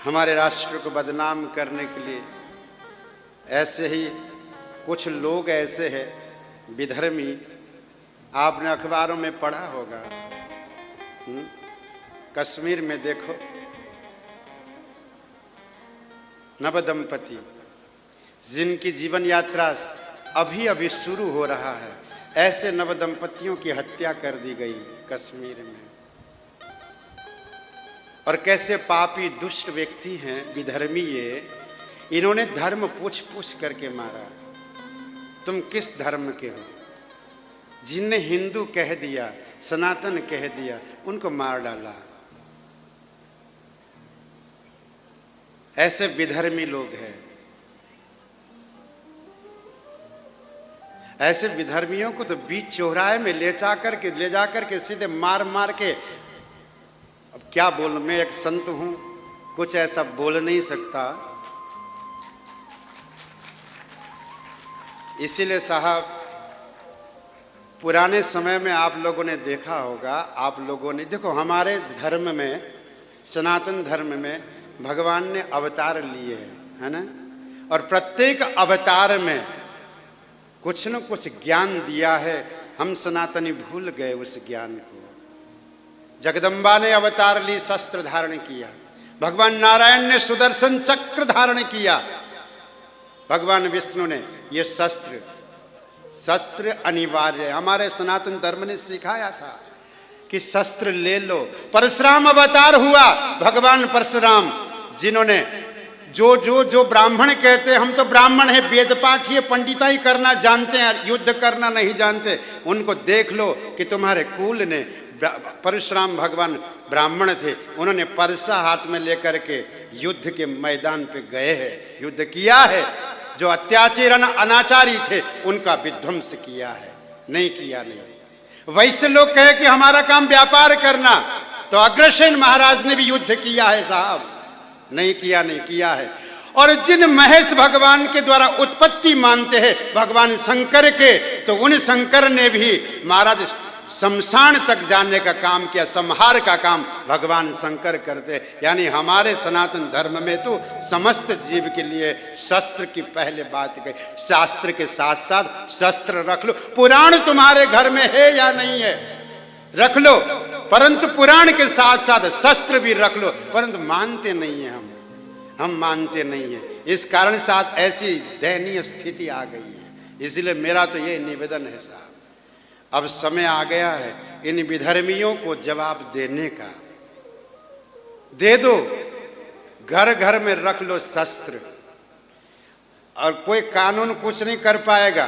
हमारे राष्ट्र को बदनाम करने के लिए ऐसे ही कुछ लोग ऐसे हैं विधर्मी, आपने अखबारों में पढ़ा होगा। कश्मीर में देखो नवदंपति जिनकी जीवन यात्रा अभी अभी शुरू हो रहा है, ऐसे नवदंपतियों की हत्या कर दी गई कश्मीर में। और कैसे पापी दुष्ट व्यक्ति हैं विधर्मी ये, इन्होंने धर्म पूछ पूछ करके मारा। तुम किस धर्म के हो? जिनने हिंदू कह दिया, सनातन कह दिया, उनको मार डाला। ऐसे विधर्मी लोग हैं। ऐसे विधर्मियों को तो बीच चौराहे में ले जा करके सीधे मार मार के, अब क्या बोल, मैं एक संत हूं, कुछ ऐसा बोल नहीं सकता। इसीलिए साहब, पुराने समय में आप लोगों ने देखा होगा, आप लोगों ने देखो, हमारे धर्म में, सनातन धर्म में भगवान ने अवतार लिए हैं, है ना? और प्रत्येक अवतार में कुछ न कुछ ज्ञान दिया है। हम सनातनी भूल गए उस ज्ञान को। जगदम्बा ने अवतार ली, शस्त्र धारण किया। भगवान नारायण ने सुदर्शन चक्र धारण किया। भगवान विष्णु ने ये शस्त्र अनिवार्य है। हमारे सनातन धर्म ने सिखाया था कि शस्त्र ले लो। परशुराम अवतार हुआ, भगवान परशुराम, जिन्होंने जो ब्राह्मण कहते हैं हम तो ब्राह्मण है, वेद पाठी है, पंडिताई करना जानते हैं, युद्ध करना नहीं जानते, उनको देख लो कि तुम्हारे कुल ने, परशुराम भगवान ब्राह्मण थे, उन्होंने परसा हाथ में लेकर के युद्ध के मैदान पे गए हैं, युद्ध किया है। जो अत्याचारी अनाचारी थे उनका विध्वंस किया है। नहीं किया नहीं। वैसे लोग कहे कि हमारा काम व्यापार करना, तो अग्रसेन महाराज ने भी युद्ध किया है साहब। नहीं किया नहीं, किया है। और जिन महेश भगवान के द्वारा उत्पत्ति मानते हैं भगवान शंकर के, तो उन शंकर ने भी महाराज शमशान तक जाने का काम किया। संहार का काम भगवान शंकर करते। यानी हमारे सनातन धर्म में तो समस्त जीव के लिए शस्त्र की पहले बात गई। शास्त्र के साथ साथ शस्त्र रख लो। पुराण तुम्हारे घर में है या नहीं है, रख लो, परंतु पुराण के साथ साथ शस्त्र भी रख लो। परंतु मानते नहीं है, हम मानते नहीं है। इस कारण साथ ऐसी दयनीय स्थिति आ गई है। इसलिए मेरा तो ये निवेदन है साहब, अब समय आ गया है इन विधर्मियों को जवाब देने का। दे दो, घर घर में रख लो शस्त्र, और कोई कानून कुछ नहीं कर पाएगा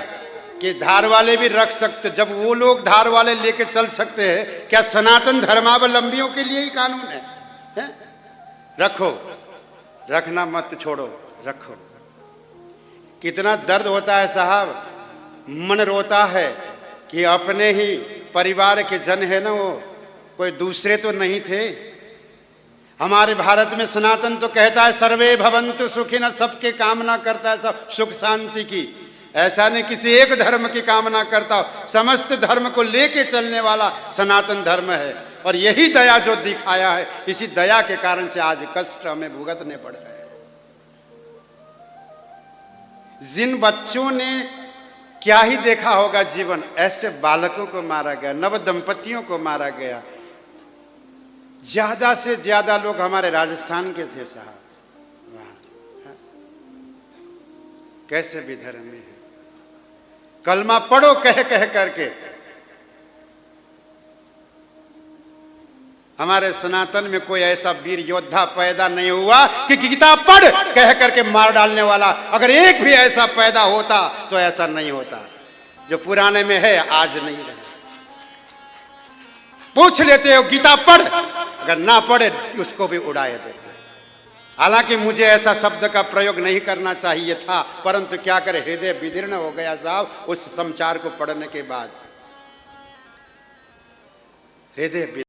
कि धार वाले भी रख सकते। जब वो लोग धार वाले लेके चल सकते हैं, क्या सनातन धर्मावलंबियों के लिए ही कानून है? रखो, रखना मत छोड़ो, रखो। कितना दर्द होता है साहब, मन रोता है कि अपने ही परिवार के जन है ना, वो कोई दूसरे तो नहीं थे। हमारे भारत में सनातन तो कहता है सर्वे भवन्तु सुखिनः, सबके कामना करता है, सब सुख शांति की। ऐसा नहीं किसी एक धर्म की कामना करता हो, समस्त धर्म को लेके चलने वाला सनातन धर्म है। और यही दया जो दिखाया है, इसी दया के कारण से आज कष्ट हमें भुगतने पड़ रहे हैं। जिन बच्चों ने क्या ही देखा होगा जीवन, ऐसे बालकों को मारा गया, नव दंपतियों को मारा गया। ज्यादा से ज्यादा लोग हमारे राजस्थान के थे साहब। कैसे विधर्मी है, कलमा पढ़ो कह कह करके। हमारे सनातन में कोई ऐसा वीर योद्धा पैदा नहीं हुआ कि गीता पढ़ कह करके मार डालने वाला। अगर एक भी ऐसा पैदा होता तो ऐसा नहीं होता। जो पुराने में है आज नहीं रहे। पूछ लेते हो गीता पढ़, अगर ना पढ़े उसको भी उड़ाए देते। हालांकि मुझे ऐसा शब्द का प्रयोग नहीं करना चाहिए था, परंतु क्या करे, हृदय विदीर्ण हो गया साहब उस समाचार को पढ़ने के बाद। हृदय